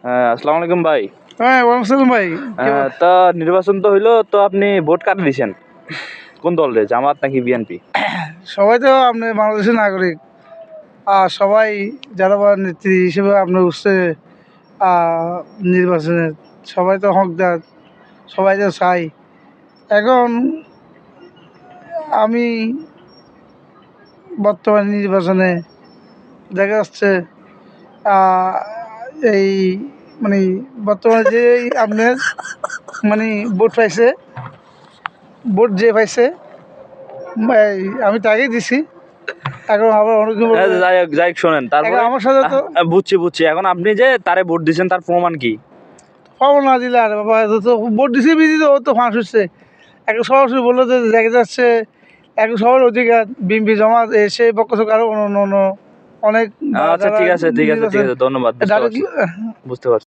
হ্যাঁ, আসসালামু আলাইকুম ভাই। হ্যাঁ, ওয়ালাইকুম ভাই। তা নির্বাচন তো হইলো, তো আপনি ভোট কাকে দিছেন? কোন দলে, জামাত নাকি বিএনপি? সবাই তো আপনার বাংলাদেশের নাগরিক, আর সবাই যারা বা নেত্রী হিসেবে আপনার উঠছে নির্বাচনে, সবাই তো হকদার, সবাই তো চাই। এখন আমি বর্তমান নির্বাচনে দেখা যাচ্ছে এই মানে বর্তমানে যে আপনার মানে ভোট পাইছে, ভোট যে পাইছে আমি তাকেই দিছি। এখন আবার অনেক যাই হোক শোনেন, তারপরে আমার সাথে তো বুঝছি। এখন আপনি যে তারে ভোট দিছেন তার প্রমাণ কি? পাবো না দিলে আর বাবা, তো ভোট দিছে বিধি তো ও তো ফাঁস হচ্ছে। এখন সরাসরি বললো যে দেখা যাচ্ছে এখন সবার অধিকার বিএনপি জমাত এসে পক্ষ থেকে আরো অন্য অনেক আচ্ছা, ঠিক আছে, ধন্যবাদ, বুঝতে পারছি।